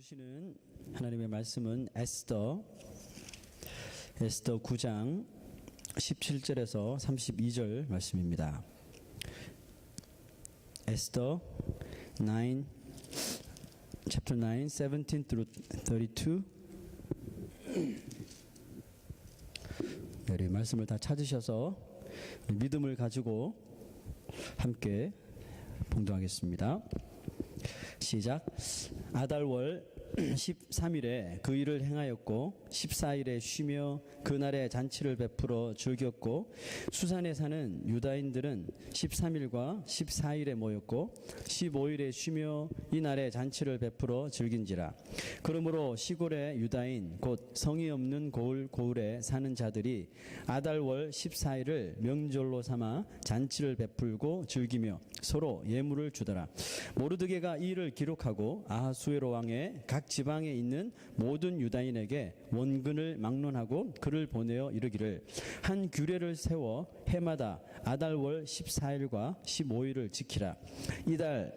주시는 하나님의 말씀은 에스더 9장 17절에서 32절 말씀입니다. 에스더 9 chapter 9 17 through 32. 우리 말씀을 다 찾으셔서 믿음을 가지고 함께 봉독하겠습니다. 시작. 아달월 13일에 그 일을 행하였고 14일에 쉬며 그날에 잔치를 베풀어 즐겼고 수산에 사는 유다인들은 13일과 14일에 모였고 15일에 쉬며 이날에 잔치를 베풀어 즐긴지라. 그러므로 시골의 유다인 곧 성이 없는 고을에 사는 자들이 아달월 14일을 명절로 삼아 잔치를 베풀고 즐기며 서로 예물을 주더라. 모르드게가 이 일을 기록하고 아하수에로 왕의 각 지방에 있는 모든 유다인에게 원근을 막론하고 글을 보내어 이르기를 한 규례를 세워 해마다 아달월 14일과 15일을 지키라.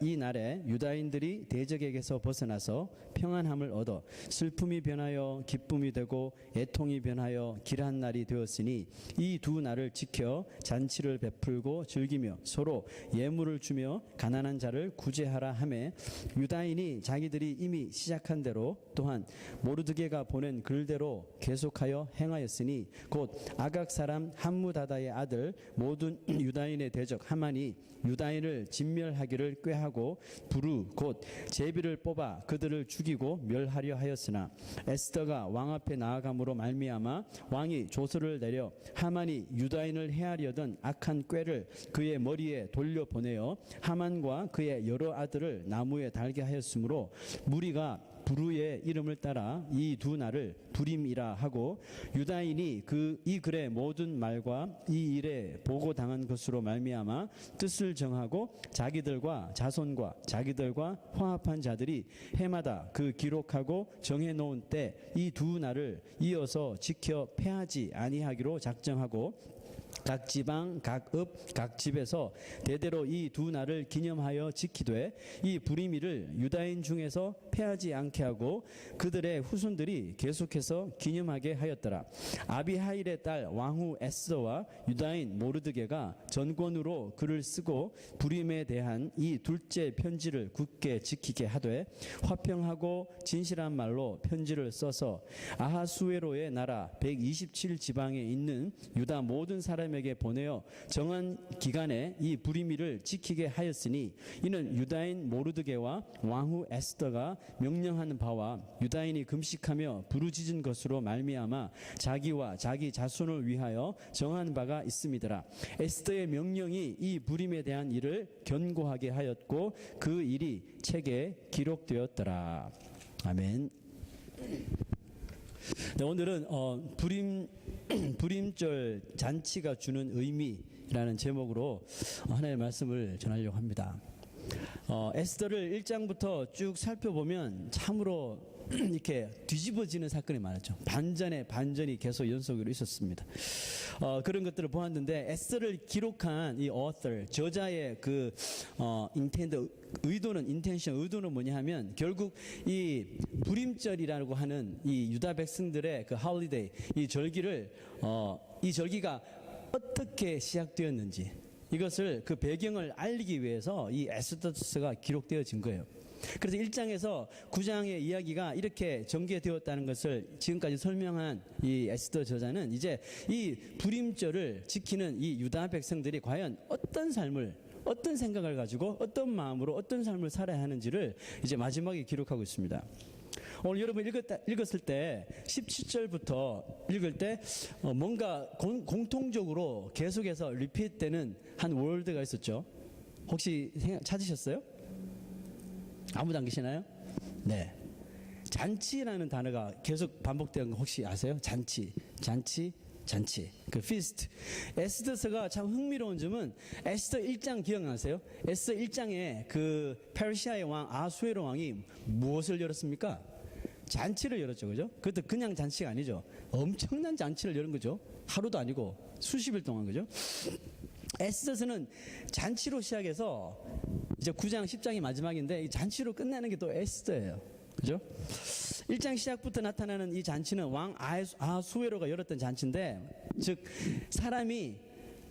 이 날에 유다인들이 대적에게서 벗어나서 평안함을 얻어 슬픔이 변하여 기쁨이 되고 애통이 변하여 길한 날이 되었으니 이 두 날을 지켜 잔치를 베풀고 즐기며 서로 예물을 주며 가난한 자를 구제하라 하매 유다인이 자기들이 이미 시작한 대로 또한 모르드게가 보낸 글대로 계속하여 행하였으니 곧 아각 사람 함무다다의 아들 모든 유다인의 대적 하만이 유다인을 진멸하기를 꾀하고 부르 곧 제비를 뽑아 그들을 죽이고 멸하려 하였으나 에스더가 왕 앞에 나아감으로 말미암아 왕이 조서를 내려 하만이 유다인을 해하려던 악한 꾀를 그의 머리에 돌려보내어 하만과 그의 여러 아들을 나무에 달게 하였으므로 무리가 부르의 이름을 따라 이 두 날을 부림이라 하고 유다인이 이 글의 모든 말과 이 일에 보고당한 것으로 말미암아 뜻을 정하고 자기들과 자손과 자기들과 화합한 자들이 해마다 그 기록하고 정해놓은 때 이 두 날을 이어서 지켜 패하지 아니하기로 작정하고 각 지방, 각 읍, 각 집에서 대대로 이 두 날을 기념하여 지키되 이 부림이를 유다인 중에서 패하지 않게 하고 그들의 후손들이 계속해서 기념하게 하였더라. 아비하일의 딸 왕후 에스더와 유다인 모르드게가 전권으로 글을 쓰고 부림에 대한 이 둘째 편지를 굳게 지키게 하되 화평하고 진실한 말로 편지를 써서 아하수에로의 나라 127지방에 있는 유다 모든 사람에게 보내어 정한 기간에 이 부림일을 지키게 하였으니 이는 유다인 모르드게와 왕후 에스더가 명령하는 바와 유다인이 금식하며 부르짖은 것으로 말미암아 자기와 자기 자손을 위하여 정한 바가 있음이더라. 에스더의 명령이 이 부림에 대한 일을 견고하게 하였고 그 일이 책에 기록되었더라. 아멘. 네, 오늘은 부림절 잔치가 주는 의미라는 제목으로 하나님의 말씀을 전하려고 합니다. 에스더를 1장부터 쭉 살펴보면 참으로 이렇게 뒤집어지는 사건이 많았죠. 반전에 반전이 계속 연속으로 있었습니다. 그런 것들을 보았는데 에스더를 기록한 이 author, 저자의 그 의도는 뭐냐 하면 결국 이 부림절이라고 하는 이 유다 백성들의 그 holiday, 이 절기가 어떻게 시작되었는지 이것을 그 배경을 알리기 위해서 이 에스더서가 기록되어진 거예요. 그래서 1장에서 9장의 이야기가 이렇게 전개되었다는 것을 지금까지 설명한 이 에스더 저자는 이제 이 부림절을 지키는 이 유다 백성들이 과연 어떤 생각을 가지고 어떤 마음으로 어떤 삶을 살아야 하는지를 이제 마지막에 기록하고 있습니다. 오늘 여러분 읽었을 때 17절부터 읽을 때 뭔가 공통적으로 계속해서 리피트되는 한 월드가 있었죠. 혹시 찾으셨어요? 아무도 안 계시나요? 네. 잔치라는 단어가 계속 반복되는 거 혹시 아세요? 잔치. 그 feast. 에스더서가 참 흥미로운 점은 에스더 1장 기억나세요? 에스더 1장에 그 페르시아의 왕 아수에로 왕이 무엇을 열었습니까? 잔치를 열었죠. 그죠? 그것도 그냥 잔치가 아니죠. 엄청난 잔치를 열은 거죠. 하루도 아니고 수십일 동안. 그죠? 에스더서는 잔치로 시작해서 이제 9장 10장이 마지막인데 이 잔치로 끝내는 게 또 에스더예요. 그죠? 1장 시작부터 나타나는 이 잔치는 왕 아하수에로가 열었던 잔치인데, 즉 사람이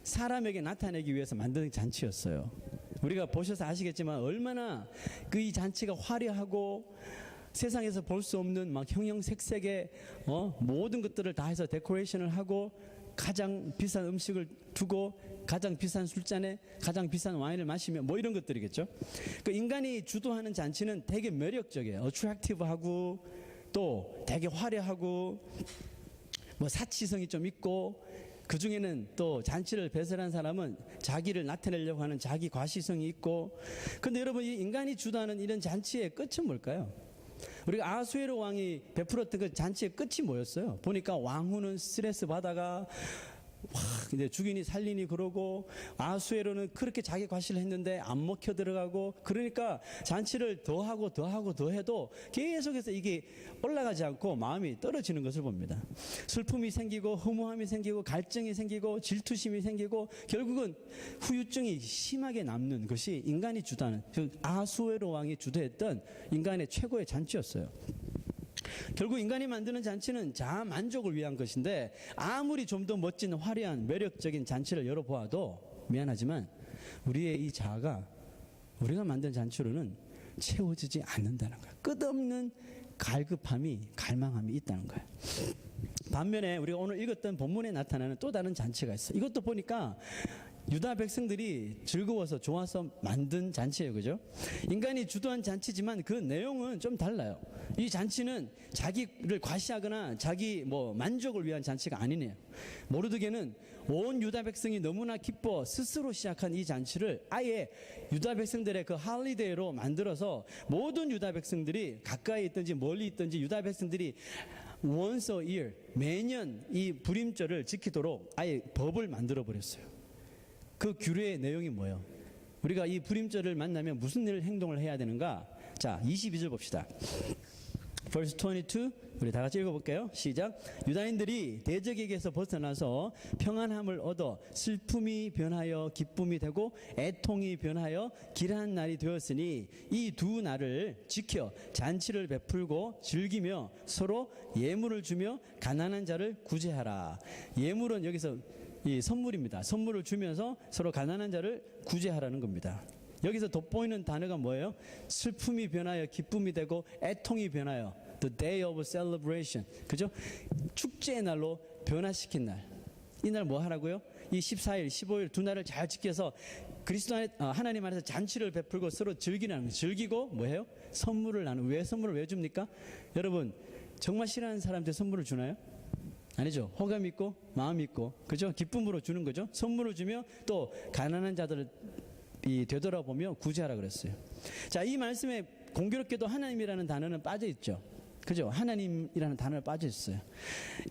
사람에게 나타내기 위해서 만든 잔치였어요. 우리가 보셔서 아시겠지만 얼마나 그 이 잔치가 화려하고 세상에서 볼 수 없는 막 형형색색의 모든 것들을 다 해서 데코레이션을 하고, 가장 비싼 음식을 두고 가장 비싼 술잔에 가장 비싼 와인을 마시며 뭐 이런 것들이겠죠. 그 인간이 주도하는 잔치는 되게 매력적이에요. 어트랙티브하고 또 되게 화려하고 뭐 사치성이 좀 있고, 그 중에는 또 잔치를 배설한 사람은 자기를 나타내려고 하는 자기 과시성이 있고. 근데 여러분, 이 인간이 주도하는 이런 잔치의 끝은 뭘까요? 우리가 아하수에로 왕이 베풀었던 그 잔치의 끝이 뭐였어요? 보니까 왕후는 스트레스 받아가 근데 죽이니 살리니 그러고, 아하수에로는 그렇게 자기 과시를 했는데 안 먹혀 들어가고, 그러니까 잔치를 더하고 더하고 더해도 계속해서 이게 올라가지 않고 마음이 떨어지는 것을 봅니다. 슬픔이 생기고 허무함이 생기고 갈증이 생기고 질투심이 생기고, 결국은 후유증이 심하게 남는 것이 인간이 주도하는, 즉 아하수에로 왕이 주도했던 인간의 최고의 잔치였어요. 결국 인간이 만드는 잔치는 자아 만족을 위한 것인데, 아무리 좀 더 멋진 화려한 매력적인 잔치를 열어보아도 미안하지만 우리의 이 자아가 우리가 만든 잔치로는 채워지지 않는다는 거예요. 끝없는 갈급함이, 갈망함이 있다는 거예요. 반면에 우리가 오늘 읽었던 본문에 나타나는 또 다른 잔치가 있어요. 이것도 보니까 유다 백성들이 즐거워서 좋아서 만든 잔치예요. 그죠? 인간이 주도한 잔치지만 그 내용은 좀 달라요. 이 잔치는 자기를 과시하거나 자기 만족을 위한 잔치가 아니네요. 모르드게는 온 유다 백성이 너무나 기뻐 스스로 시작한 이 잔치를 아예 유다 백성들의 그 할리데이로 만들어서 모든 유다 백성들이 가까이 있든지 멀리 있든지 유다 백성들이 once a year, 매년 이 불임절을 지키도록 아예 법을 만들어 버렸어요. 그 규례의 내용이 뭐예요? 우리가 이 불임절을 만나면 무슨 일 행동을 해야 되는가? 자, 22절 봅시다. verse 22, 우리 다 같이 읽어볼게요. 시작. 유다인들이 대적에게서 벗어나서 평안함을 얻어 슬픔이 변하여 기쁨이 되고 애통이 변하여 길한 날이 되었으니 이 두 날을 지켜 잔치를 베풀고 즐기며 서로 예물을 주며 가난한 자를 구제하라. 예물은 여기서 이 선물입니다. 선물을 주면서 서로 가난한 자를 구제하라는 겁니다. 여기서 돋보이는 단어가 뭐예요? 슬픔이 변하여 기쁨이 되고 애통이 변하여 the day of celebration. 그죠? 축제의 날로 변화시킨 날. 이 날 뭐 하라고요? 이 14일, 15일 두 날을 잘 지켜서 그리스도 안에 하나님 안에서 잔치를 베풀고 서로 즐기는, 즐기고 뭐해요? 선물을 나누는. 왜 선물을 왜 줍니까? 여러분, 정말 싫어하는 사람한테 선물을 주나요? 아니죠. 호감 있고 마음 있고, 그죠? 기쁨으로 주는 거죠. 선물을 주며 또 가난한 자들을 되돌아보며 구제하라 그랬어요. 자, 이 말씀에 공교롭게도 하나님이라는 단어는 빠져 있죠. 그죠? 하나님이라는 단어가 빠져 있어요.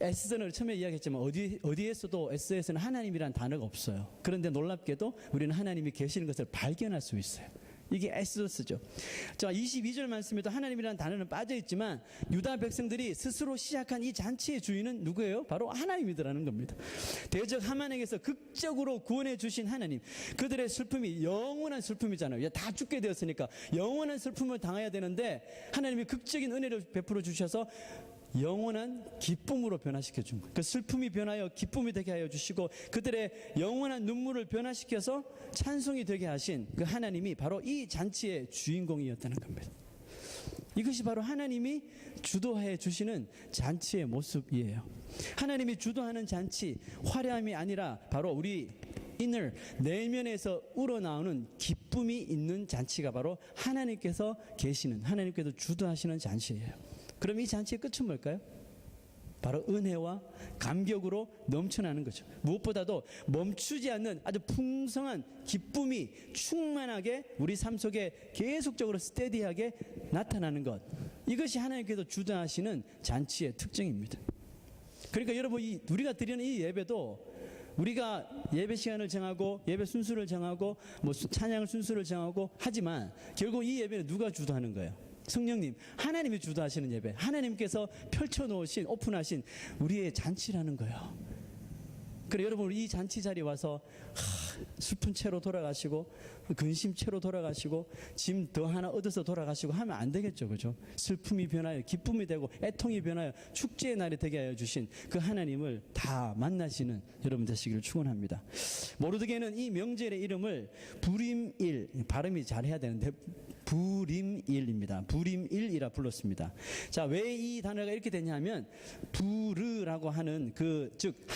에스더는 처음에 이야기했지만 어디에서도 에스더에서는 하나님이라는 단어가 없어요. 그런데 놀랍게도 우리는 하나님이 계시는 것을 발견할 수 있어요. 이게 에스더스죠. 자, 22절 말씀에도 하나님이라는 단어는 빠져 있지만 유다 백성들이 스스로 시작한 이 잔치의 주인은 누구예요? 바로 하나님이더라는 겁니다. 대적 하만에게서 극적으로 구원해 주신 하나님. 그들의 슬픔이 영원한 슬픔이잖아요. 다 죽게 되었으니까 영원한 슬픔을 당해야 되는데 하나님이 극적인 은혜를 베풀어 주셔서 영원한 기쁨으로 변화시켜 준 거예요. 그 슬픔이 변하여 기쁨이 되게 하여 주시고 그들의 영원한 눈물을 변화시켜서 찬송이 되게 하신 그 하나님이 바로 이 잔치의 주인공이었다는 겁니다. 이것이 바로 하나님이 주도해 주시는 잔치의 모습이에요. 하나님이 주도하는 잔치, 화려함이 아니라 바로 우리 inner, 내면에서 우러나오는 기쁨이 있는 잔치가 바로 하나님께서 계시는, 하나님께서 주도하시는 잔치예요. 그럼 이 잔치의 끝은 뭘까요? 바로 은혜와 감격으로 넘쳐나는 거죠. 무엇보다도 멈추지 않는 아주 풍성한 기쁨이 충만하게 우리 삶 속에 계속적으로 스테디하게 나타나는 것. 이것이 하나님께서 주도하시는 잔치의 특징입니다. 그러니까 여러분, 우리가 드리는 이 예배도 우리가 예배 시간을 정하고 예배 순수를 정하고 찬양 순수를 정하고 하지만 결국 이 예배는 누가 주도하는 거예요? 성령님, 하나님이 주도하시는 예배, 하나님께서 펼쳐놓으신, 오픈하신 우리의 잔치라는 거예요. 그래 여러분 이 잔치 자리에 와서 슬픈 채로 돌아가시고 근심 채로 돌아가시고 짐 더 하나 얻어서 돌아가시고 하면 안 되겠죠. 그죠? 슬픔이 변하여 기쁨이 되고 애통이 변하여 축제의 날이 되게 하여 주신 그 하나님을 다 만나시는 여러분 되시기를 축원합니다. 모르드게는 이 명절의 이름을 부림일, 발음이 잘해야 되는데 부림일입니다. 부림일이라 불렀습니다. 자, 왜 이 단어가 이렇게 되냐면 부르라고 하는 즉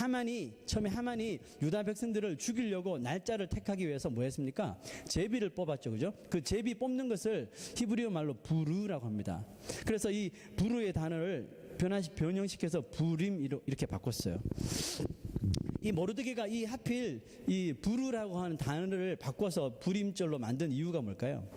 처음에 하만이 유다 백성들을 죽이려고 날짜를 택하기 위해서 뭐 했습니까? 제비를 뽑았죠. 그죠? 그 제비 뽑는 것을 히브리어 말로 부르라고 합니다. 그래서 이 부르의 단어를 변형시켜서 부림이로 이렇게 바꿨어요. 이 모르드게가 하필 이 부르라고 하는 단어를 바꿔서 부림절로 만든 이유가 뭘까요?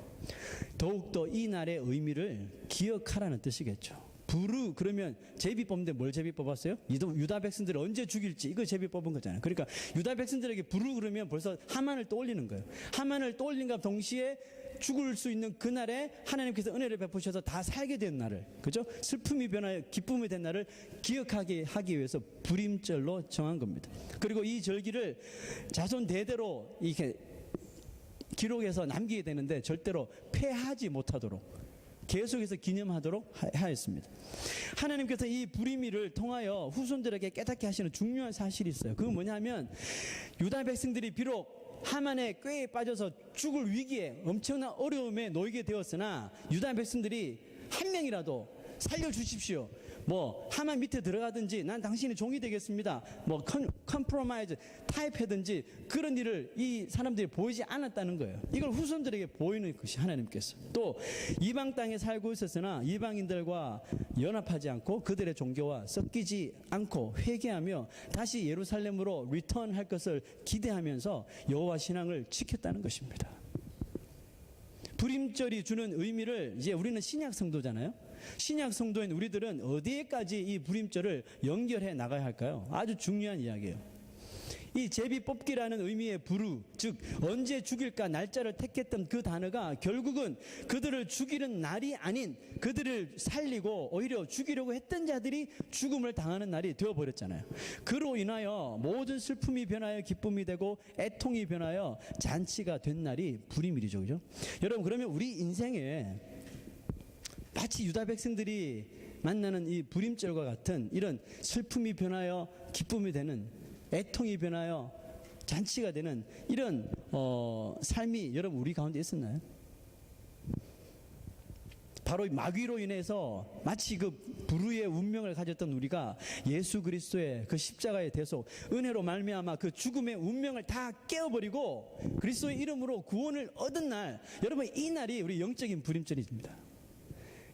더욱더 이 날의 의미를 기억하라는 뜻이겠죠. 부르 그러면 제비 뽑는데 뭘 제비 뽑았어요? 유다 백성들을 언제 죽일지 이거 제비 뽑은 거잖아요. 그러니까 유다 백성들에게 부르 그러면 벌써 하만을 떠올리는 거예요. 하만을 떠올린과 동시에 죽을 수 있는 그날에 하나님께서 은혜를 베푸셔서 다 살게 된 날을, 그죠? 슬픔이 변하여 기쁨이 된 날을 기억하게 하기 위해서 부림절로 정한 겁니다. 그리고 이 절기를 자손 대대로 이렇게 기록해서 남기게 되는데 절대로 폐하지 못하도록 계속해서 기념하도록 하였습니다. 하나님께서 이 부림일을 통하여 후손들에게 깨닫게 하시는 중요한 사실이 있어요. 그건 뭐냐면 유다 백성들이 비록 하만의 꾀에 빠져서 죽을 위기에 엄청난 어려움에 놓이게 되었으나 유다 백성들이 한 명이라도 살려주십시오. 뭐 하만 밑에 들어가든지 난 당신의 종이 되겠습니다. 뭐 컴프로마이즈 타협하든지 그런 일을 이 사람들이 보이지 않았다는 거예요. 이걸 후손들에게 보이는 것이 하나님께서. 또 이방 땅에 살고 있었으나 이방인들과 연합하지 않고 그들의 종교와 섞이지 않고 회개하며 다시 예루살렘으로 리턴할 것을 기대하면서 여호와 신앙을 지켰다는 것입니다. 부림절이 주는 의미를 이제 우리는 신약 성도잖아요. 신약 성도인 우리들은 어디에까지 이 부림절을 연결해 나가야 할까요? 아주 중요한 이야기예요. 이 제비 뽑기라는 의미의 부르, 즉 언제 죽일까 날짜를 택했던 그 단어가 결국은 그들을 죽이는 날이 아닌 그들을 살리고 오히려 죽이려고 했던 자들이 죽음을 당하는 날이 되어버렸잖아요. 그로 인하여 모든 슬픔이 변하여 기쁨이 되고 애통이 변하여 잔치가 된 날이 부림일이죠. 그죠? 여러분 그러면 우리 인생에 마치 유다 백성들이 만나는 이 부림절과 같은 이런 슬픔이 변하여 기쁨이 되는 애통이 변하여 잔치가 되는 이런 삶이 여러분 우리 가운데 있었나요? 바로 마귀로 인해서 마치 그 불의의 운명을 가졌던 우리가 예수 그리스도의 그 십자가의 대속 은혜로 말미암아 그 죽음의 운명을 다 깨어버리고 그리스도의 이름으로 구원을 얻은 날, 여러분 이 날이 우리 영적인 부림절입니다.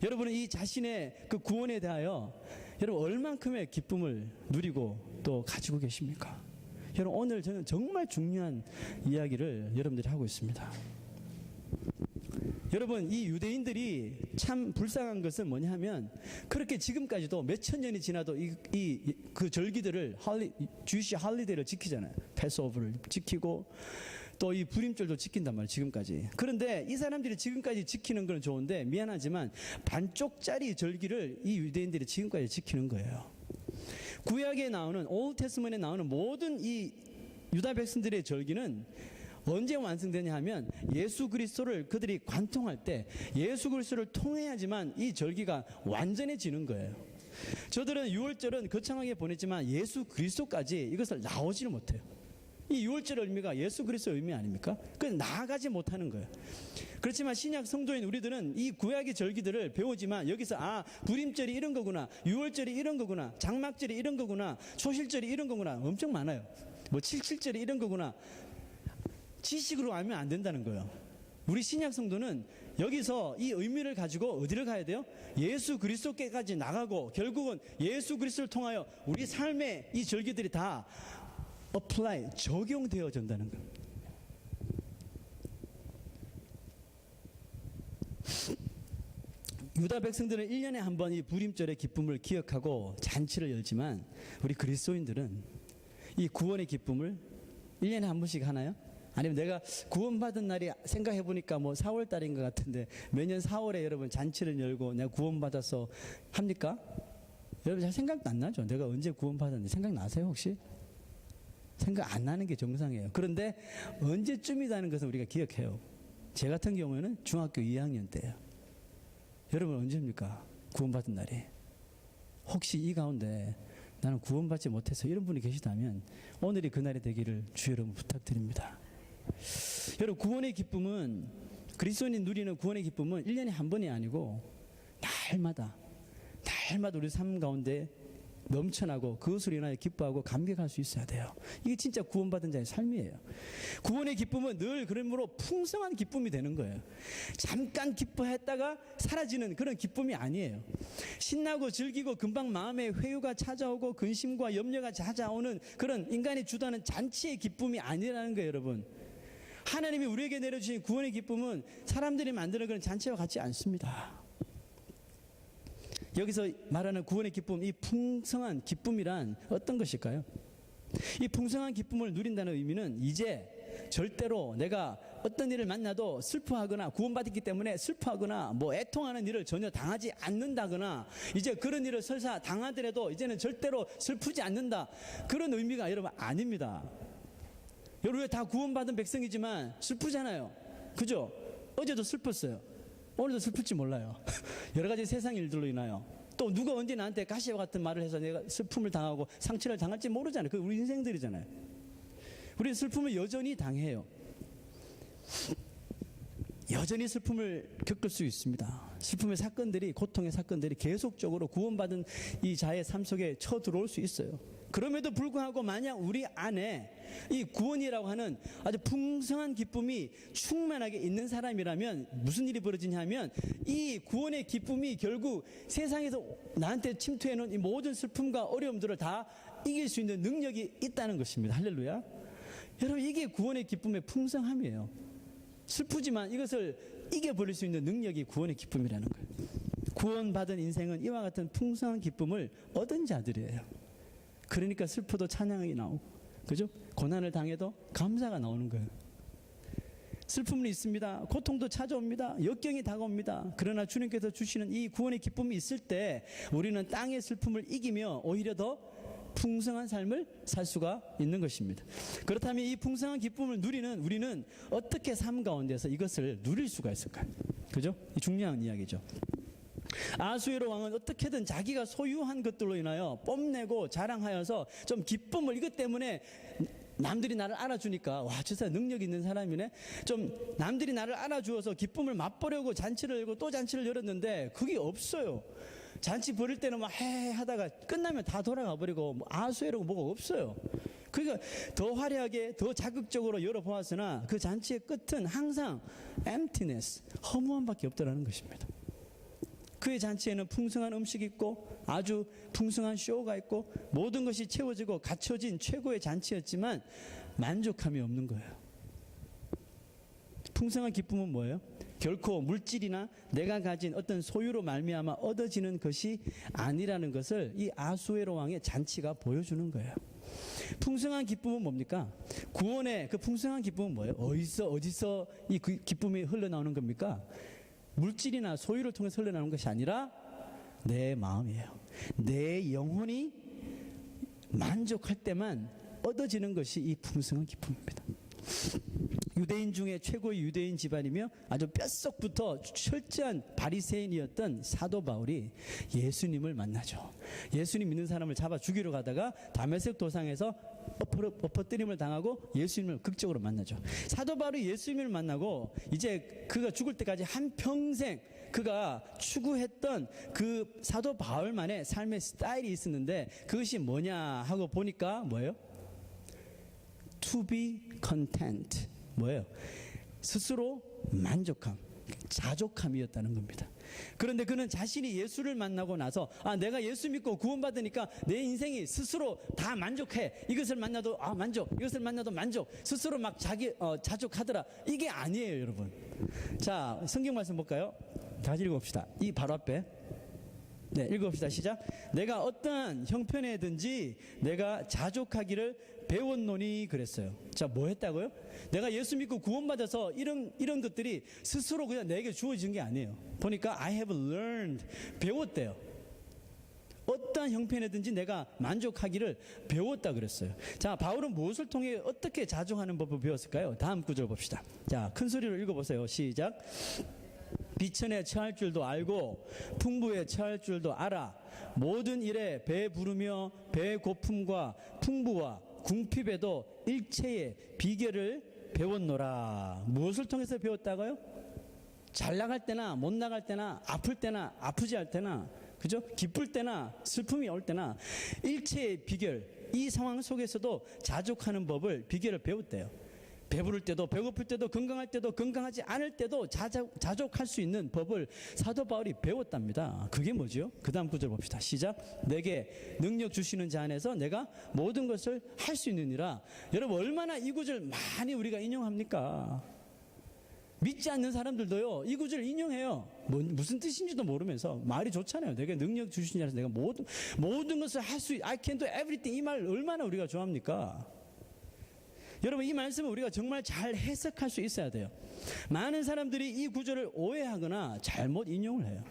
여러분은 이 자신의 그 구원에 대하여 여러분 얼만큼의 기쁨을 누리고 또 가지고 계십니까? 여러분 오늘 저는 정말 중요한 이야기를 여러분들이 하고 있습니다. 여러분 이 유대인들이 참 불쌍한 것은 뭐냐 하면 그렇게 지금까지도 몇천 년이 지나도 그 절기들을 주이시 할리데이를 지키잖아요. 패스오브를 지키고 또 이 부림절도 지킨단 말이에요. 지금까지. 그런데 이 사람들이 지금까지 지키는 건 좋은데 미안하지만 반쪽짜리 절기를 이 유대인들이 지금까지 지키는 거예요. 구약에 나오는 올드 테스먼트에 나오는 모든 이 유다 백성들의 절기는 언제 완성되냐 하면 예수 그리스도를 그들이 관통할 때 예수 그리스도를 통해야지만 이 절기가 완전해지는 거예요. 저들은 6월절은 거창하게 보냈지만 예수 그리스도까지 이것을 나오지를 못해요. 이 6월절 의미가 예수 그리스도의 의미 아닙니까? 그래서 나아가지 못하는 거예요. 그렇지만 신약 성도인 우리들은 이 구약의 절기들을 배우지만 여기서 부림절이 이런 거구나, 6월절이 이런 거구나, 장막절이 이런 거구나, 초실절이 이런 거구나 엄청 많아요. 뭐 77절이 이런 거구나 지식으로 알면 안 된다는 거예요. 우리 신약 성도는 여기서 이 의미를 가지고 어디를 가야 돼요? 예수 그리스도께까지 나가고 결국은 예수 그리스도를 통하여 우리 삶에 이 절기들이 다 apply, 적용되어진다는 거예요. 유다 백성들은 1년에 한 번 이 부림절의 기쁨을 기억하고 잔치를 열지만 우리 그리스도인들은 이 구원의 기쁨을 1년에 한 번씩 하나요? 아니면 내가 구원받은 날이 생각해보니까 뭐 4월 달인 것 같은데 매년 4월에 여러분 잔치를 열고 내가 구원받아서 합니까? 여러분 잘 생각도 안 나죠? 내가 언제 구원받았는지 생각나세요 혹시? 생각 안 나는 게 정상이에요. 그런데 언제쯤이라는 것은 우리가 기억해요. 제 같은 경우에는 중학교 2학년 때예요. 여러분 언제입니까? 구원받은 날이. 혹시 이 가운데 나는 구원받지 못해서 이런 분이 계시다면 오늘이 그날이 되기를 주 여러분 부탁드립니다. 여러분 구원의 기쁨은, 그리스도인이 누리는 구원의 기쁨은 1년에 한 번이 아니고 날마다 우리 삶 가운데 넘쳐나고 그것으로 인하여 기뻐하고 감격할 수 있어야 돼요. 이게 진짜 구원받은 자의 삶이에요. 구원의 기쁨은 늘 그러므로 풍성한 기쁨이 되는 거예요. 잠깐 기뻐했다가 사라지는 그런 기쁨이 아니에요. 신나고 즐기고 금방 마음에 회유가 찾아오고 근심과 염려가 찾아오는 그런 인간이 주도하는 잔치의 기쁨이 아니라는 거예요, 여러분. 하나님이 우리에게 내려주신 구원의 기쁨은 사람들이 만드는 그런 잔치와 같지 않습니다. 여기서 말하는 구원의 기쁨, 이 풍성한 기쁨이란 어떤 것일까요? 이 풍성한 기쁨을 누린다는 의미는 이제 절대로 내가 어떤 일을 만나도 슬퍼하거나 구원받았기 때문에 슬퍼하거나 뭐 애통하는 일을 전혀 당하지 않는다거나 이제 그런 일을 설사 당하더라도 이제는 절대로 슬프지 않는다, 그런 의미가 여러분 아닙니다. 여러분 왜 다 구원받은 백성이지만 슬프잖아요. 그죠? 어제도 슬펐어요. 오늘도 슬플지 몰라요. 여러 가지 세상 일들로 인하여. 또 누가 언제 나한테 가시와 같은 말을 해서 내가 슬픔을 당하고 상처를 당할지 모르잖아요. 그게 우리 인생들이잖아요. 우리는 슬픔을 여전히 당해요. 여전히 슬픔을 겪을 수 있습니다. 슬픔의 사건들이, 고통의 사건들이 계속적으로 구원받은 이 자의 삶 속에 쳐들어올 수 있어요. 그럼에도 불구하고 만약 우리 안에 이 구원이라고 하는 아주 풍성한 기쁨이 충만하게 있는 사람이라면 무슨 일이 벌어지냐 하면 이 구원의 기쁨이 결국 세상에서 나한테 침투해놓은 이 모든 슬픔과 어려움들을 다 이길 수 있는 능력이 있다는 것입니다. 할렐루야. 여러분 이게 구원의 기쁨의 풍성함이에요. 슬프지만 이것을 이겨버릴 수 있는 능력이 구원의 기쁨이라는 거예요. 구원받은 인생은 이와 같은 풍성한 기쁨을 얻은 자들이에요. 그러니까 슬퍼도 찬양이 나오고, 그죠? 고난을 당해도 감사가 나오는 거예요. 슬픔은 있습니다. 고통도 찾아옵니다. 역경이 다가옵니다. 그러나 주님께서 주시는 이 구원의 기쁨이 있을 때 우리는 땅의 슬픔을 이기며 오히려 더 풍성한 삶을 살 수가 있는 것입니다. 그렇다면 이 풍성한 기쁨을 누리는 우리는 어떻게 삶 가운데서 이것을 누릴 수가 있을까요? 그죠? 중요한 이야기죠. 아수에로 왕은 어떻게든 자기가 소유한 것들로 인하여 뽐내고 자랑하여서 좀 기쁨을, 이것 때문에 남들이 나를 알아주니까 와, 저 사람 능력 있는 사람이네, 좀 남들이 나를 알아주어서 기쁨을 맛보려고 잔치를 열고 또 잔치를 열었는데 그게 없어요. 잔치 벌일 때는 막 헤헤 하다가 끝나면 다 돌아가 버리고 뭐 아수에로고 뭐가 없어요. 그러니까 더 화려하게 더 자극적으로 열어보았으나 그 잔치의 끝은 항상 emptiness, 허무함밖에 없더라는 것입니다. 그의 잔치에는 풍성한 음식이 있고 아주 풍성한 쇼가 있고 모든 것이 채워지고 갖춰진 최고의 잔치였지만 만족함이 없는 거예요. 풍성한 기쁨은 뭐예요? 결코 물질이나 내가 가진 어떤 소유로 말미암아 얻어지는 것이 아니라는 것을 이 아수에로 왕의 잔치가 보여주는 거예요. 풍성한 기쁨은 뭡니까? 구원의 그 풍성한 기쁨은 뭐예요? 어디서 이 기쁨이 흘러나오는 겁니까? 물질이나 소유를 통해서 흘러나오는 것이 아니라 내 마음이에요. 내 영혼이 만족할 때만 얻어지는 것이 이 풍성한 기쁨입니다. 유대인 중에 최고의 유대인 집안이며 아주 뼛속부터 철저한 바리새인이었던 사도 바울이 예수님을 만나죠. 예수님 믿는 사람을 잡아 죽이러 가다가 다메섹 도상에서 엎어뜨림을 당하고 예수님을 극적으로 만나죠. 사도 바울이 예수님을 만나고 이제 그가 죽을 때까지 한평생 그가 추구했던 그 사도 바울만의 삶의 스타일이 있었는데 그것이 뭐냐 하고 보니까 뭐예요? To be content. 뭐예요? 스스로 만족함, 자족함이었다는 겁니다. 그런데 그는 자신이 예수를 만나고 나서 내가 예수 믿고 구원받으니까 내 인생이 스스로 다 만족해. 이것을 만나도 만족, 이것을 만나도 만족. 스스로 막 자족하더라. 이게 아니에요, 여러분. 자, 성경 말씀 볼까요? 다시 읽어봅시다. 이 바로 앞에. 네, 읽어봅시다. 시작. 내가 어떠한 형편에든지 내가 자족하기를 배웠노니 그랬어요. 자, 뭐 했다고요? 내가 예수 믿고 구원받아서 이런 것들이 스스로 그냥 내게 주어진 게 아니에요. 보니까 I have learned, 배웠대요. 어떠한 어떠한 형편이든지 내가 만족하기를 배웠다 그랬어요. 자, 바울은 무엇을 통해 어떻게 자족하는 법을 배웠을까요? 다음 구절 봅시다. 자, 큰 소리로 읽어보세요. 시작. 비천에 처할 줄도 알고 풍부에 처할 줄도 알아. 모든 일에 배 부르며 배 고픔과 풍부와 궁핍에도 일체의 비결을 배웠노라. 무엇을 통해서 배웠다고요? 잘 나갈 때나 못 나갈 때나 아플 때나 아프지 않을 때나, 그죠? 기쁠 때나 슬픔이 올 때나 일체의 비결, 이 상황 속에서도 자족하는 법을, 비결을 배웠대요. 배부를 때도 배고플 때도 건강할 때도 건강하지 않을 때도 자족할 수 있는 법을 사도 바울이 배웠답니다. 그게 뭐죠? 그 다음 구절 봅시다. 시작. 내게 능력 주시는 자 안에서 내가 모든 것을 할 수 있느니라. 여러분, 얼마나 이 구절 많이 우리가 인용합니까? 믿지 않는 사람들도요, 이 구절 인용해요. 무슨 뜻인지도 모르면서. 말이 좋잖아요. 내게 능력 주시는 자 안에서 내가 모든 것을 할 수, I can do everything. 이 말 얼마나 우리가 좋아합니까? 여러분, 이 말씀을 우리가 정말 잘 해석할 수 있어야 돼요. 많은 사람들이 이 구절을 오해하거나 잘못 인용을 해요.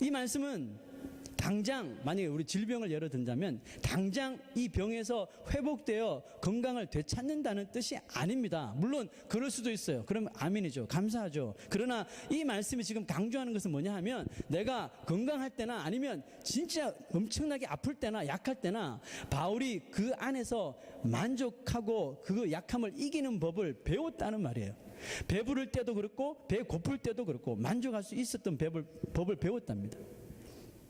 이 말씀은 당장, 만약에 우리 질병을 예로 든다면 당장 이 병에서 회복되어 건강을 되찾는다는 뜻이 아닙니다. 물론 그럴 수도 있어요. 그러면 아멘이죠. 감사하죠. 그러나 이 말씀이 지금 강조하는 것은 뭐냐 하면, 내가 건강할 때나 아니면 진짜 엄청나게 아플 때나 약할 때나 바울이 그 안에서 만족하고 그 약함을 이기는 법을 배웠다는 말이에요. 배부를 때도 그렇고 배 고플 때도 그렇고 만족할 수 있었던 법을 배웠답니다.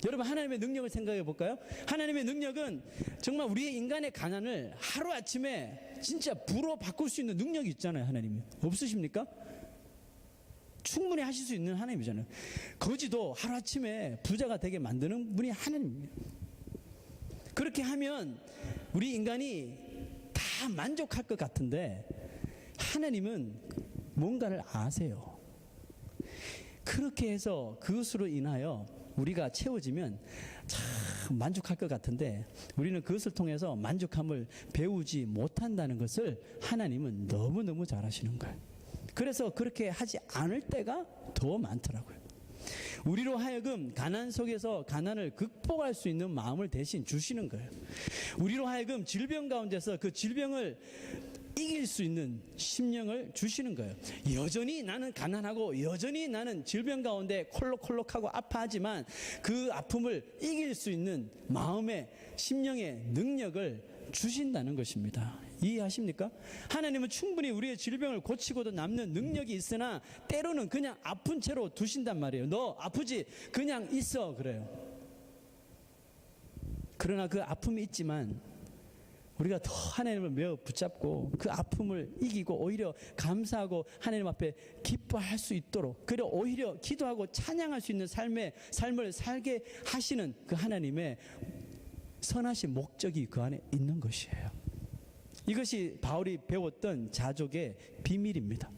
여러분, 하나님의 능력을 생각해 볼까요? 하나님의 능력은 정말 우리의 인간의 가난을 하루아침에 진짜 부로 바꿀 수 있는 능력이 있잖아요. 하나님이 없으십니까? 충분히 하실 수 있는 하나님이잖아요. 거지도 하루아침에 부자가 되게 만드는 분이 하나님입니다. 그렇게 하면 우리 인간이 다 만족할 것 같은데, 하나님은 뭔가를 아세요. 그렇게 해서 그것으로 인하여 우리가 채워지면 참 만족할 것 같은데, 우리는 그것을 통해서 만족함을 배우지 못한다는 것을 하나님은 너무너무 잘 아시는 거예요. 그래서 그렇게 하지 않을 때가 더 많더라고요. 우리로 하여금 가난 속에서 가난을 극복할 수 있는 마음을 대신 주시는 거예요. 우리로 하여금 질병 가운데서 그 질병을 이길 수 있는 심령을 주시는 거예요. 여전히 나는 가난하고 여전히 나는 질병 가운데 콜록콜록하고 아파하지만 그 아픔을 이길 수 있는 마음의 심령의 능력을 주신다는 것입니다. 이해하십니까? 하나님은 충분히 우리의 질병을 고치고도 남는 능력이 있으나 때로는 그냥 아픈 채로 두신단 말이에요. 너 아프지? 그냥 있어. 그래요. 그러나 그 아픔이 있지만 우리가 더 하나님을 매어 붙잡고 그 아픔을 이기고 오히려 감사하고 하나님 앞에 기뻐할 수 있도록, 그리고 오히려 기도하고 찬양할 수 있는 삶을 살게 하시는 그 하나님의 선하신 목적이 그 안에 있는 것이에요. 이것이 바울이 배웠던 자족의 비밀입니다.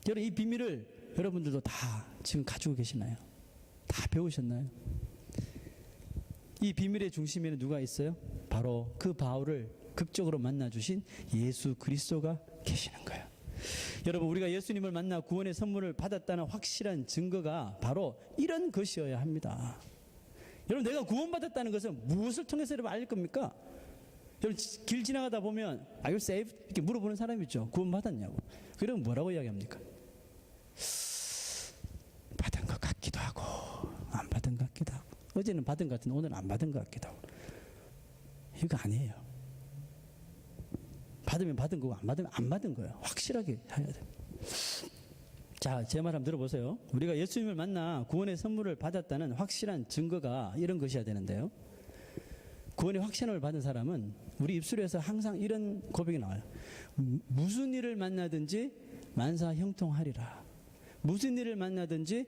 여러분, 이 비밀을 여러분들도 다 지금 가지고 계시나요? 다 배우셨나요? 이 비밀의 중심에는 누가 있어요? 바로 그 바울을 극적으로 만나주신 예수 그리스도가 계시는 거예요. 여러분, 우리가 예수님을 만나 구원의 선물을 받았다는 확실한 증거가 바로 이런 것이어야 합니다. 여러분, 내가 구원받았다는 것은 무엇을 통해서 여러분 알릴 겁니까? 여러분, 길 지나가다 보면 Are you saved? 이렇게 물어보는 사람이 있죠. 구원받았냐고. 그러면 뭐라고 이야기합니까? 받은 것 같기도 하고 안 받은 것 같기도 하고, 어제는 받은 것 같은데 오늘은 안 받은 것 같기도 하고. 이거 아니에요. 받으면 받은 거고 안 받으면 안 받은 거예요. 확실하게 해야 돼요. 자, 제 말 한번 들어보세요. 우리가 예수님을 만나 구원의 선물을 받았다는 확실한 증거가 이런 것이어야 되는데요. 구원의 확신을 받은 사람은 우리 입술에서 항상 이런 고백이 나와요. 무슨 일을 만나든지 만사 형통하리라. 무슨 일을 만나든지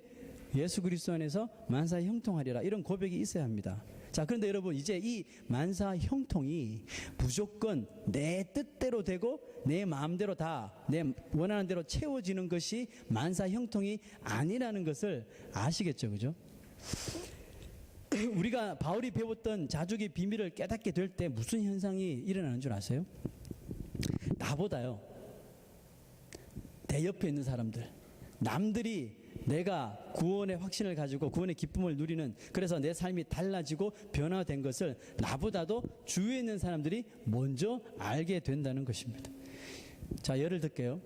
예수 그리스도 안에서 만사 형통하리라. 이런 고백이 있어야 합니다. 자, 그런데 여러분, 이제 이 만사 형통이 무조건 내 뜻대로 되고 내 마음대로 다 내 원하는 대로 채워지는 것이 만사 형통이 아니라는 것을 아시겠죠, 그죠? 우리가 바울이 배웠던 자족의 비밀을 깨닫게 될 때 무슨 현상이 일어나는 줄 아세요? 나보다요, 내 옆에 있는 사람들, 남들이 내가 구원의 확신을 가지고 구원의 기쁨을 누리는, 그래서 내 삶이 달라지고 변화된 것을 나보다도 주위에 있는 사람들이 먼저 알게 된다는 것입니다. 자, 예를 들게요.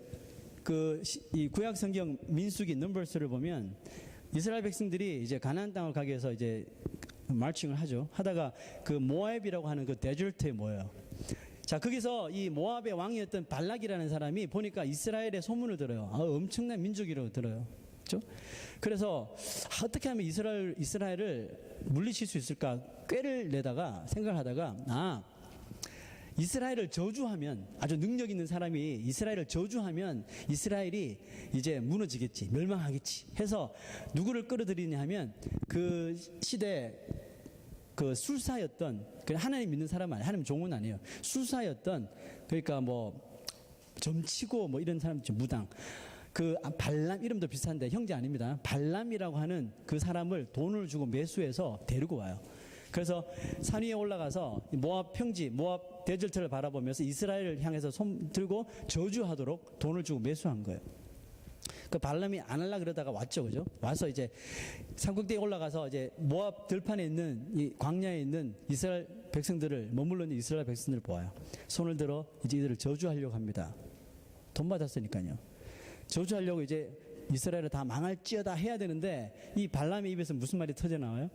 이 구약 성경 민수기 넘버스를 보면 이스라엘 백성들이 이제 가나안 땅을 가기 위해서 이제 마칭을 하죠. 하다가 그 모압이라고 하는 그 데절트에 모여요. 자, 거기서 이 모압의 왕이었던 발락이라는 사람이 보니까 이스라엘의 소문을 들어요. 엄청난 민족이라고 들어요. 그렇죠? 그래서 어떻게 하면 이스라엘을 물리칠 수 있을까 꾀를 내다가 생각하다가 이스라엘을 저주하면, 아주 능력 있는 사람이 이스라엘을 저주하면 이스라엘이 이제 무너지겠지, 멸망하겠지 해서 누구를 끌어들이냐 하면 그 시대 그 술사였던, 하나님 믿는 사람 아니에요. 하나님 종은 아니에요. 술사였던, 그러니까 뭐 점치고 뭐 이런 사람, 무당, 그 발람, 이름도 비슷한데 형제 아닙니다. 발람이라고 하는 그 사람을 돈을 주고 매수해서 데리고 와요. 그래서 산 위에 올라가서 모압 평지, 모압 데절트를 바라보면서 이스라엘을 향해서 손 들고 저주하도록 돈을 주고 매수한 거예요. 그 발람이 안 하려고 그러다가 왔죠, 그죠? 와서 이제 산꼭대기에 올라가서 이제 모압 들판에 있는 이 광야에 있는 이스라엘 백성들을, 머물러 있는 이스라엘 백성들을 보아요. 손을 들어 이제 이들을 저주하려고 합니다. 돈 받았으니까요. 저주하려고 이제 이스라엘을 다 망할지어다 해야 되는데 이 발람의 입에서 무슨 말이 터져 나와요?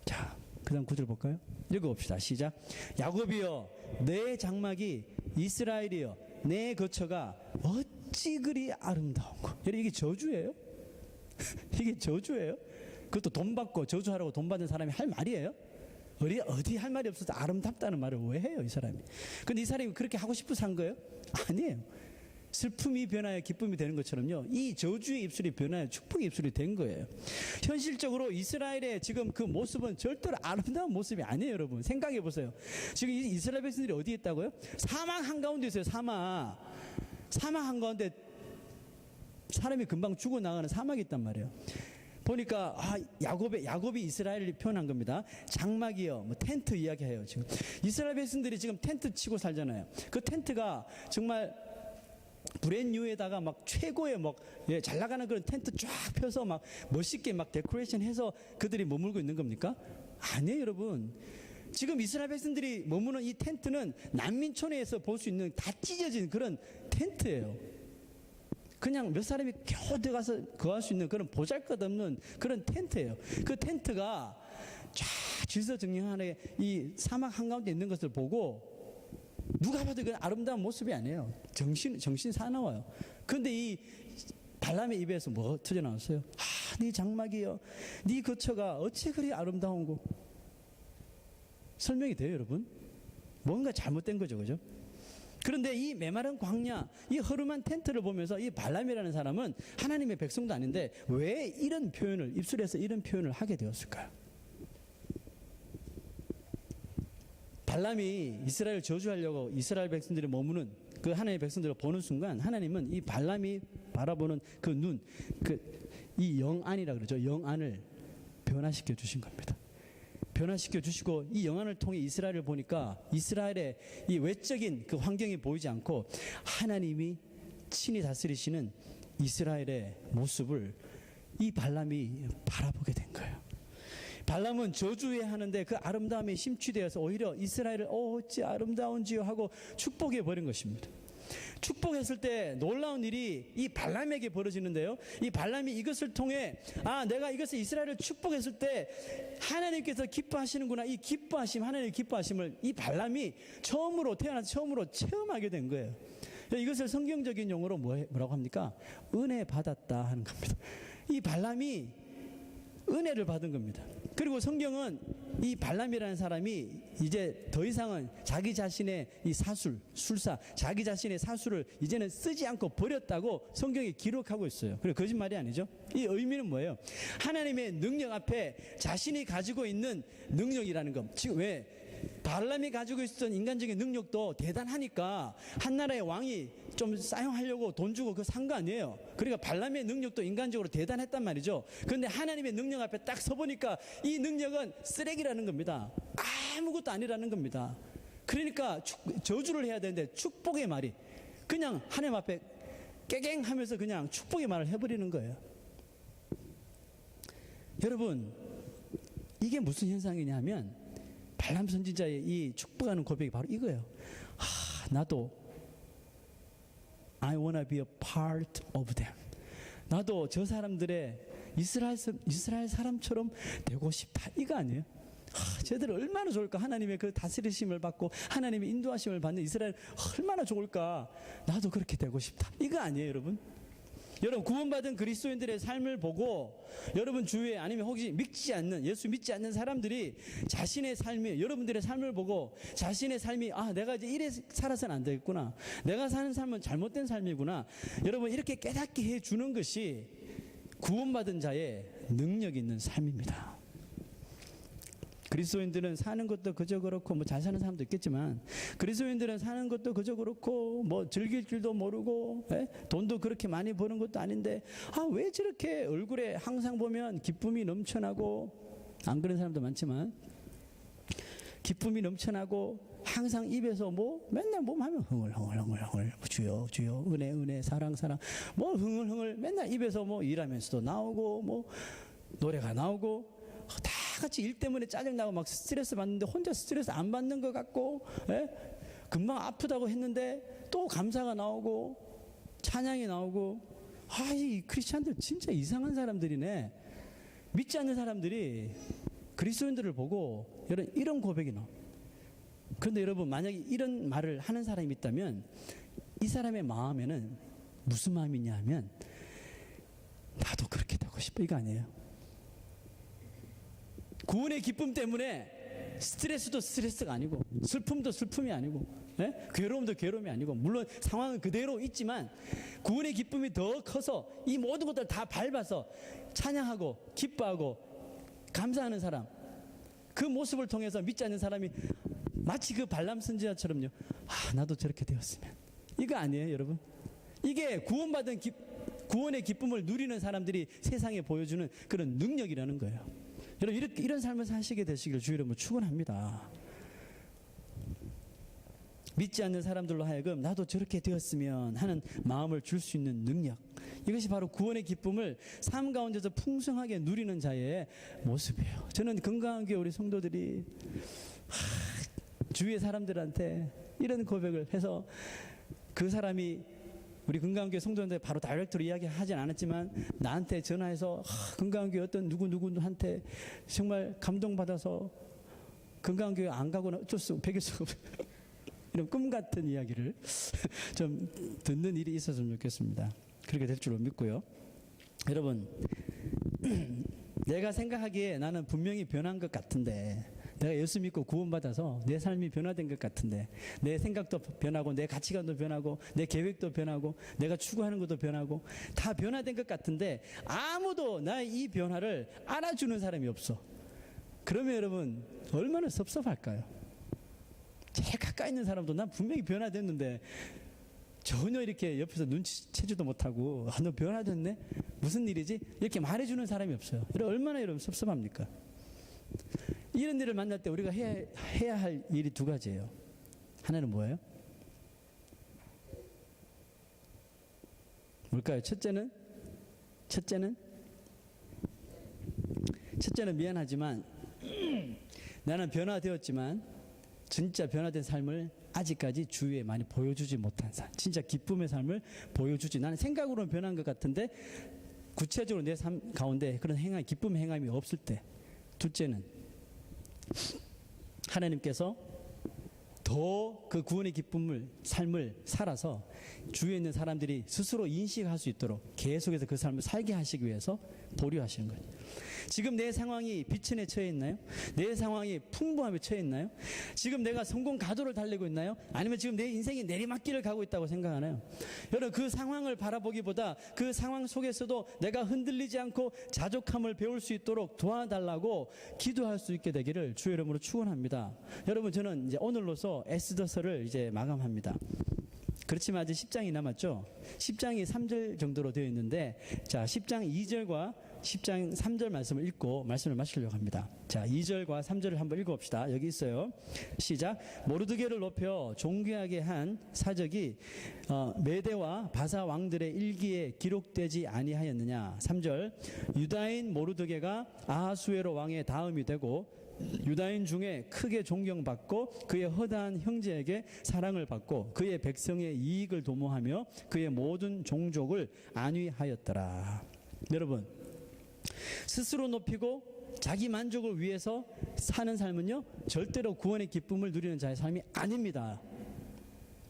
자, 그 다음 구절 볼까요? 읽어봅시다. 시작. 야곱이여, 내 장막이, 이스라엘이여, 내 거처가 어찌 그리 아름다운고. 여러분, 이게 저주예요? 이게 저주예요? 그것도 돈 받고 저주하라고 돈 받은 사람이 할 말이에요? 어디 할 말이 없어서 아름답다는 말을 왜 해요, 이 사람이? 근데 이 사람이 그렇게 하고 싶어서 한 거예요? 아니에요. 슬픔이 변하여 기쁨이 되는 것처럼요, 이 저주의 입술이 변하여 축복의 입술이 된 거예요. 현실적으로 이스라엘의 지금 그 모습은 절대로 아름다운 모습이 아니에요. 여러분, 생각해 보세요. 지금 이스라엘 백성들이 어디에 있다고요? 사막 한가운데 있어요. 사막 한가운데 사람이 금방 죽어나가는 사막이 있단 말이에요. 보니까 야곱이 이스라엘을 표현한 겁니다. 장막이요, 뭐 텐트 이야기해요. 지금 이스라엘 백성들이 지금 텐트 치고 살잖아요. 그 텐트가 정말 브랜뉴에다가 막 최고의 잘 나가는 그런 텐트 쫙 펴서 막 멋있게 막 데코레이션 해서 그들이 머물고 있는 겁니까? 아니에요, 여러분. 지금 이스라엘 백성들이 머무는 이 텐트는 난민촌에서 볼 수 있는 다 찢어진 그런 텐트예요. 그냥 몇 사람이 겨우 들어가서 거할 수 있는 그런 보잘것없는 그런 텐트예요. 그 텐트가 쫙 질서정연하게 이 사막 한가운데 있는 것을 보고 누가 봐도 그 아름다운 모습이 아니에요. 정신 사나워요. 그런데 이 발람의 입에서 뭐 터져 나왔어요? 네 장막이여, 네 거처가 어찌 그리 아름다운고. 설명이 돼요, 여러분? 뭔가 잘못된 거죠, 그죠? 그런데 이 메마른 광야, 이 허름한 텐트를 보면서 이 발람이라는 사람은 하나님의 백성도 아닌데 왜 이런 표현을, 입술에서 이런 표현을 하게 되었을까요? 발람이 이스라엘을 저주하려고 이스라엘 백성들이 머무는 그 하나님의 백성들을 보는 순간 하나님은 이 발람이 바라보는 그 눈, 이 영안이라 그러죠. 영안을 변화시켜 주신 겁니다. 변화시켜 주시고 이 영안을 통해 이스라엘을 보니까 이스라엘의 이 외적인 그 환경이 보이지 않고 하나님이 친히 다스리시는 이스라엘의 모습을 이 발람이 바라보게 된 거예요. 발람은 저주해야 하는데 그 아름다움에 심취되어서 오히려 이스라엘을 어찌 아름다운지요 하고 축복해 버린 것입니다. 축복했을 때 놀라운 일이 이 발람에게 벌어지는데요, 이 발람이 이것을 통해 내가 이것을 이스라엘을 축복했을 때 하나님께서 기뻐하시는구나, 이 기뻐하심, 하나님의 기뻐하심을 이 발람이 태어나서 처음으로 체험하게 된 거예요. 이것을 성경적인 용어로 뭐라고 합니까? 은혜 받았다 하는 겁니다. 이 발람이 은혜를 받은 겁니다. 그리고 성경은 이 발람이라는 사람이 이제 더 이상은 자기 자신의 이 술사, 자기 자신의 사술을 이제는 쓰지 않고 버렸다고 성경이 기록하고 있어요. 그리고 거짓말이 아니죠. 이 의미는 뭐예요? 하나님의 능력 앞에 자신이 가지고 있는 능력이라는 것. 지금 왜? 발람이 가지고 있었던 인간적인 능력도 대단하니까 한 나라의 왕이 좀 사용하려고 돈 주고 그거 산 거 아니에요. 그러니까 발람의 능력도 인간적으로 대단했단 말이죠. 그런데 하나님의 능력 앞에 딱 서보니까 이 능력은 쓰레기라는 겁니다. 아무것도 아니라는 겁니다. 그러니까 저주를 해야 되는데 축복의 말이 그냥 하나님 앞에 깨갱 하면서 그냥 축복의 말을 해버리는 거예요. 여러분, 이게 무슨 현상이냐 하면 발람 선지자의 이 축복하는 고백이 바로 이거예요. 나도 I wanna be a part of them. 나도 저 사람들의 이스라엘 사람처럼 되고 싶다. 이거 아니에요? 쟤들 얼마나 좋을까? 하나님의 그 다스리심을 받고 하나님의 인도하심을 받는 이스라엘 얼마나 좋을까? 나도 그렇게 되고 싶다. 이거 아니에요, 여러분? 여러분, 구원받은 그리스도인들의 삶을 보고 여러분 주위에 아니면 혹시 믿지 않는, 예수 믿지 않는 사람들이 자신의 삶이, 여러분들의 삶을 보고 자신의 삶이 내가 이제 이래 살아서는 안 되겠구나, 내가 사는 삶은 잘못된 삶이구나, 여러분 이렇게 깨닫게 해주는 것이 구원받은 자의 능력 있는 삶입니다. 그리스도인들은 사는 것도 그저 그렇고 뭐 잘 사는 사람도 있겠지만, 그리스도인들은 사는 것도 그저 그렇고 뭐 즐길 줄도 모르고 돈도 그렇게 많이 버는 것도 아닌데 왜 저렇게 얼굴에 항상 보면 기쁨이 넘쳐나고, 안 그런 사람도 많지만 기쁨이 넘쳐나고 항상 입에서 뭐 맨날 하면 흥얼흥얼 주여 주여 은혜 사랑 뭐 흥얼흥얼 맨날 입에서 뭐 일하면서도 나오고 뭐 노래가 나오고, 다 같이 일 때문에 짜증나고 막 스트레스 받는데 혼자 스트레스 안 받는 것 같고, 금방 아프다고 했는데 또 감사가 나오고 찬양이 나오고, 이 크리스찬들 진짜 이상한 사람들이네. 믿지 않는 사람들이 그리스도인들을 보고 이런 고백이 나와. 그런데 여러분, 만약에 이런 말을 하는 사람이 있다면 이 사람의 마음에는 무슨 마음이 있냐 하면 나도 그렇게 되고 싶어, 이거 아니에요. 구원의 기쁨 때문에 스트레스도 스트레스가 아니고 슬픔도 슬픔이 아니고 괴로움도 괴로움이 아니고, 물론 상황은 그대로 있지만 구원의 기쁨이 더 커서 이 모든 것들을 다 밟아서 찬양하고 기뻐하고 감사하는 사람, 그 모습을 통해서 믿지 않는 사람이 마치 그 발람 선지자처럼요, 나도 저렇게 되었으면, 이거 아니에요, 여러분? 이게 구원의 기쁨을 누리는 사람들이 세상에 보여주는 그런 능력이라는 거예요. 여러분, 이런 삶을 사시게 되시길 주의 이름으로 축원합니다. 믿지 않는 사람들로 하여금 나도 저렇게 되었으면 하는 마음을 줄 수 있는 능력, 이것이 바로 구원의 기쁨을 삶 가운데서 풍성하게 누리는 자의 모습이에요. 저는 건강한 교회 우리 성도들이 주위의 사람들한테 이런 고백을 해서, 그 사람이 우리 건강교회 성도한테 바로 다이렉트로 이야기하진 않았지만 나한테 전화해서 건강교회 어떤 누구한테 정말 감동받아서 건강교회 안 가고는 어쩔 수 없고 100일 수가 없어요. 이런 꿈 같은 이야기를 좀 듣는 일이 있었으면 좋겠습니다. 그렇게 될 줄로 믿고요. 여러분, 내가 생각하기에 나는 분명히 변한 것 같은데, 내가 예수 믿고 구원받아서 내 삶이 변화된 것 같은데, 내 생각도 변하고 내 가치관도 변하고 내 계획도 변하고 내가 추구하는 것도 변하고 다 변화된 것 같은데 아무도 나의 이 변화를 알아주는 사람이 없어. 그러면 여러분 얼마나 섭섭할까요? 제일 가까이 있는 사람도 난 분명히 변화됐는데 전혀 이렇게 옆에서 눈치채지도 못하고 너 변화됐네? 무슨 일이지? 이렇게 말해주는 사람이 없어요. 얼마나 여러분 섭섭합니까? 이런 일을 만날 때 우리가 해야 할 일이 두 가지예요. 하나는 뭐예요? 뭘까요? 첫째는 미안하지만 나는 변화되었지만 진짜 변화된 삶을 아직까지 주위에 많이 보여주지 못한 삶, 진짜 기쁨의 삶을 보여주지, 나는 생각으로는 변한 것 같은데 구체적으로 내 삶 가운데 그런 기쁨의 행함이 없을 때. 둘째는 하나님께서 더 그 구원의 삶을 살아서 주위에 있는 사람들이 스스로 인식할 수 있도록 계속해서 그 삶을 살게 하시기 위해서 보류하시는 거예요. 지금 내 상황이 비천에 처해 있나요? 내 상황이 풍부함에 처해 있나요? 지금 내가 성공 가도를 달리고 있나요? 아니면 지금 내 인생이 내리막길을 가고 있다고 생각하나요? 여러분, 그 상황을 바라보기보다 그 상황 속에서도 내가 흔들리지 않고 자족함을 배울 수 있도록 도와달라고 기도할 수 있게 되기를 주의 이름으로 축원합니다. 여러분, 저는 이제 오늘로서 에스더서를 이제 마감합니다. 그렇지만 아직 10장이 남았죠. 10장이 3절 정도로 되어 있는데, 자, 10장 2절과 10장 3절 말씀을 읽고 말씀을 마치려고 합니다. 자, 2절과 3절을 한번 읽어봅시다. 여기 있어요. 시작. 모르드게를 높여 존귀하게 한 사적이 메대와 바사 왕들의 일기에 기록되지 아니하였느냐. 3절. 유다인 모르드게가 아하수에로 왕의 다음이 되고 유다인 중에 크게 존경받고 그의 허다한 형제에게 사랑을 받고 그의 백성의 이익을 도모하며 그의 모든 종족을 안위하였더라. 여러분, 스스로 높이고 자기 만족을 위해서 사는 삶은요, 절대로 구원의 기쁨을 누리는 자의 삶이 아닙니다.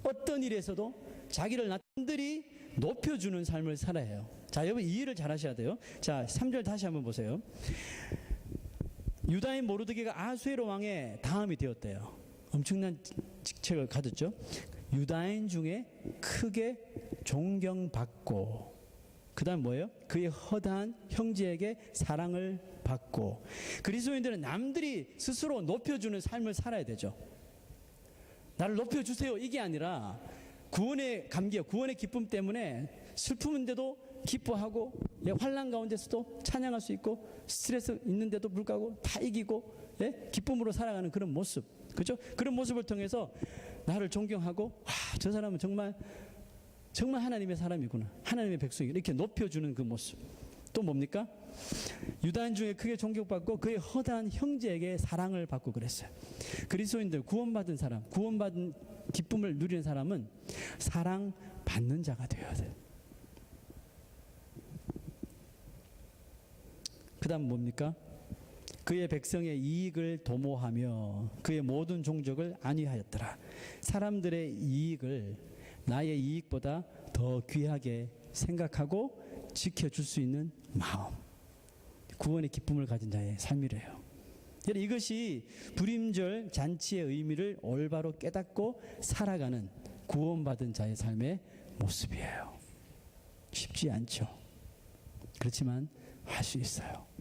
어떤 일에서도 자기를 남들이 높여주는 삶을 살아야 해요. 자, 여러분 이 일을 잘 하셔야 돼요. 자, 3절 다시 한번 보세요. 유다인 모르드게가 아하수에로 왕의 다음이 되었대요. 엄청난 직책을 가졌죠. 유다인 중에 크게 존경받고, 그 다음 뭐예요? 그의 허다한 형제에게 사랑을 받고. 그리스도인들은 남들이 스스로 높여주는 삶을 살아야 되죠. 나를 높여주세요 이게 아니라 구원의 감격, 구원의 기쁨 때문에 슬픔인데도 기뻐하고, 환난 가운데서도 찬양할 수 있고, 스트레스 있는데도 불구하고 다 이기고, 기쁨으로 살아가는 그런 모습, 그렇죠? 그런 모습을 통해서 나를 존경하고, 저 사람은 정말 하나님의 사람이구나, 하나님의 백성이구나, 이렇게 높여주는 그 모습. 또 뭡니까? 유다인 중에 크게 존경받고 그의 허다한 형제에게 사랑을 받고 그랬어요. 그리스도인들, 구원받은 사람, 구원받은 기쁨을 누리는 사람은 사랑받는 자가 되어야 돼요. 그 다음 뭡니까? 그의 백성의 이익을 도모하며 그의 모든 종족을 안위하였더라. 사람들의 이익을 나의 이익보다 더 귀하게 생각하고 지켜줄 수 있는 마음, 구원의 기쁨을 가진 자의 삶이래요. 이것이 불임절 잔치의 의미를 올바로 깨닫고 살아가는 구원받은 자의 삶의 모습이에요. 쉽지 않죠. 그렇지만 할 수 있어요.